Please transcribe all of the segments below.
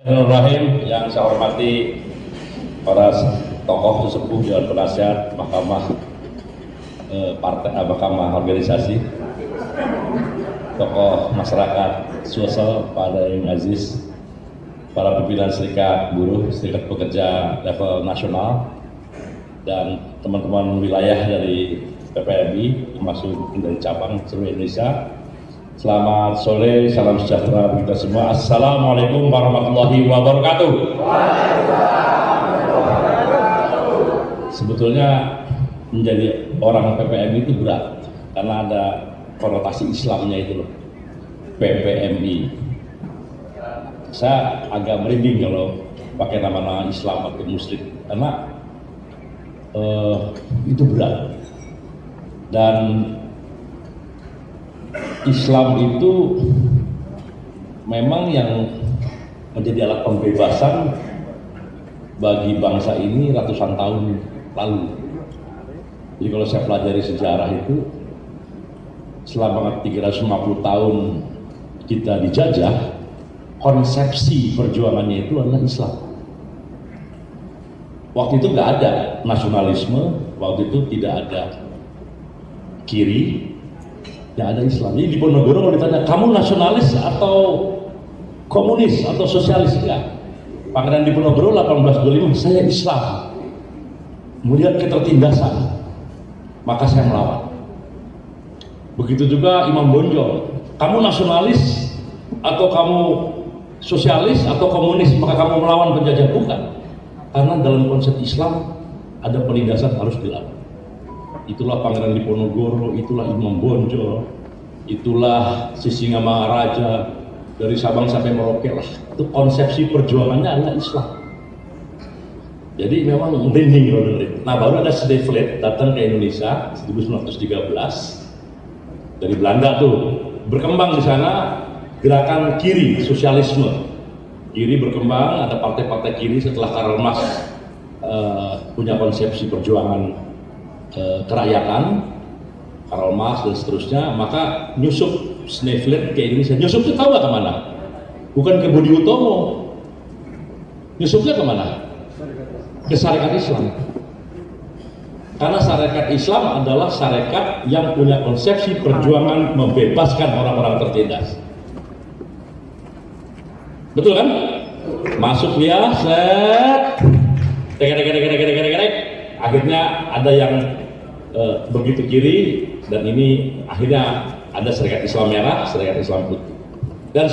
Bismillahirrahmanirrahim. Yang saya hormati para tokoh sesepuh Dewan Penasihat Mahkamah Mahkamah Organisasi, tokoh masyarakat sosial, pada yang aziz, para pimpinan serikat buruh, serikat pekerja level nasional, dan teman-teman wilayah dari PPMI, termasuk dari cabang seluruh Indonesia. Selamat sore, salam sejahtera kita semua. Assalamualaikum warahmatullahi wabarakatuh. Sebetulnya menjadi orang PPMI itu berat karena ada konotasi Islamnya itu loh, PPMI. Saya agak merinding kalau pakai nama-nama Islam atau Muslim karena itu berat. Dan Islam itu memang yang menjadi alat pembebasan bagi bangsa ini ratusan tahun lalu. Jadi kalau saya pelajari sejarah itu, selama 350 tahun kita dijajah, konsepsi perjuangannya itu adalah Islam. Waktu itu nggak ada nasionalisme, waktu itu tidak ada kiri, ya ada Islam. Jadi di Ponorogo kalau ditanya, kamu nasionalis atau komunis atau sosialis? Enggak. Pangeran Diponegoro 1825, saya Islam. Melihat ketertindasan, maka saya melawan. Begitu juga Imam Bonjol, kamu nasionalis atau kamu sosialis atau komunis, maka kamu melawan penjajah? Bukan. Karena dalam konsep Islam ada penindasan harus dilakukan. Itulah Pangeran Diponegoro, itulah Imam Bonjol, itulah Sisingamangaraja, dari Sabang sampai Merauke lah. Itu konsepsi perjuangannya adalah Islam. Jadi memang merinding kalau dengerin. Nah, baru ada Sneflet datang ke Indonesia 1913 dari Belanda tuh, berkembang di sana gerakan kiri, sosialisme. Kiri berkembang, ada partai-partai kiri setelah Karl Marx punya konsepsi perjuangan kerakyatan, Karl Marx dan seterusnya, maka nyusup Sneflet ke Indonesia. Nyusupnya tahu nggak kemana? Bukan ke Budi Utomo. Nyusupnya kemana? Ke Sarekat Islam. Karena Sarekat Islam adalah sarekat yang punya konsepsi perjuangan membebaskan orang-orang tertindas. Betul kan? Masuk dia, set, akhirnya ada yang begitu kiri, dan ini akhirnya ada Serikat Islam Merah, Serikat Islam Putih, dan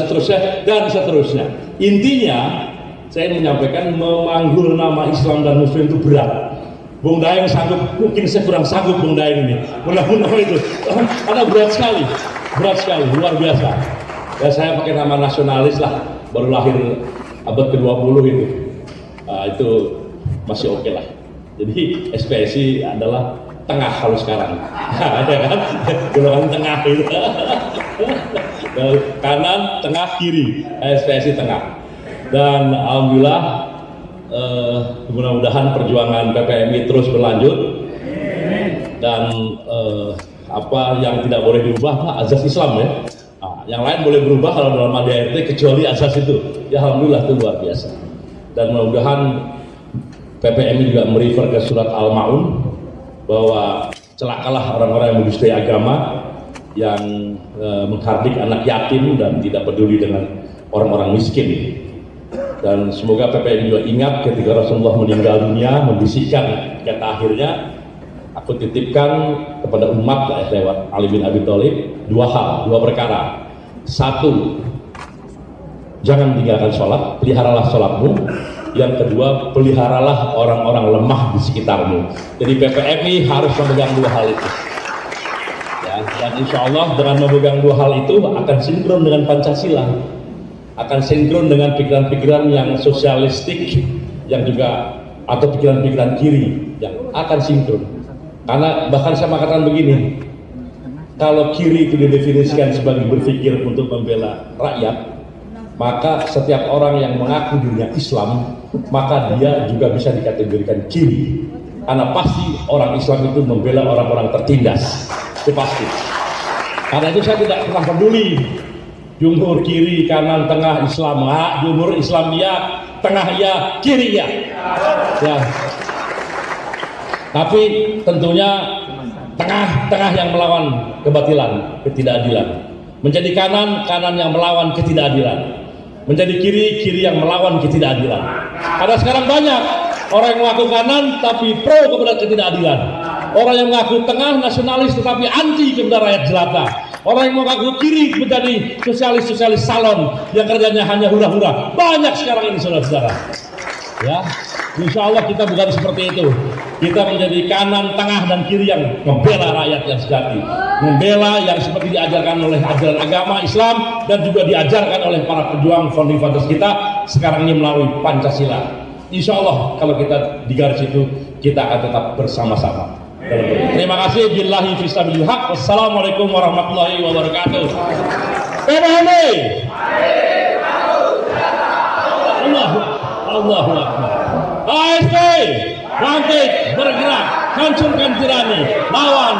seterusnya. Intinya saya menyampaikan, memanggul nama Islam dan Muslim itu berat. Bung Daeng sanggup, mungkin saya kurang sanggup Bung Daeng ini menang itu, karena berat sekali, luar biasa. Ya, saya pakai nama nasionalis lah, baru lahir abad ke-20 itu, itu masih oke lah. Jadi SPSI adalah tengah kalau sekarang, ada kan golongan tengah itu, kanan, tengah, kiri, SPSI tengah. Dan alhamdulillah, mudah-mudahan perjuangan PPMI terus berlanjut, dan apa yang tidak boleh diubah azas Islam ya. Nah, yang lain boleh berubah kalau dalam ADRT, kecuali azas itu. Ya alhamdulillah, itu luar biasa. Dan mudah-mudahan PPMI juga merefer ke surat Al-Ma'un bahwa celakalah orang-orang yang mendustai agama, yang menghardik anak yatim dan tidak peduli dengan orang-orang miskin. Dan semoga PPMI juga ingat ketika Rasulullah meninggal dunia, membisikkan kata akhirnya, aku titipkan kepada umat lewat Ali bin Abi Thalib dua perkara. Satu, jangan tinggalkan sholat, peliharalah sholatmu. Yang kedua, peliharalah orang-orang lemah di sekitarmu. Jadi PPMI harus memegang dua hal itu. Ya, dan insya Allah dengan memegang dua hal itu akan sinkron dengan Pancasila, akan sinkron dengan pikiran-pikiran yang sosialistik, yang juga atau pikiran-pikiran kiri yang akan sinkron. Karena bahkan saya mengatakan begini, kalau kiri itu didefinisikan sebagai berpikir untuk membela rakyat, maka setiap orang yang mengaku dirinya Islam, maka dia juga bisa dikategorikan kiri. Karena pasti orang Islam itu membela orang-orang tertindas, itu pasti. Karena itu saya tidak pernah peduli Jumhur kiri, kanan, tengah, Islam. Jumhur Islam ya, tengah ya, kiri ya. Ya. Tapi tentunya tengah yang melawan kebatilan, ketidakadilan. Menjadi kanan yang melawan ketidakadilan. Menjadi kiri yang melawan ketidakadilan. Ada sekarang banyak orang yang mengaku kanan tapi pro kepada ketidakadilan. Orang yang mengaku tengah nasionalis tetapi anti kepada rakyat jelata. Orang yang mengaku kiri menjadi sosialis salon yang kerjanya hanya hura-hura. Banyak sekarang ini saudara-saudara. Ya, insya Allah kita bukan seperti itu. Kita menjadi kanan, tengah, dan kiri yang membela rakyat yang sejati, membela yang seperti diajarkan oleh ajaran agama Islam dan juga diajarkan oleh para pejuang founding fathers kita sekarang ini melalui Pancasila. Insya Allah kalau kita di garis itu kita akan tetap bersama-sama. Terima kasih. Billahi fisabilil haq. Wassalamualaikum warahmatullahi wabarakatuh. PBNI. Allahu Akbar. ASP bangkit, bergerak, hancurkan tirani, lawan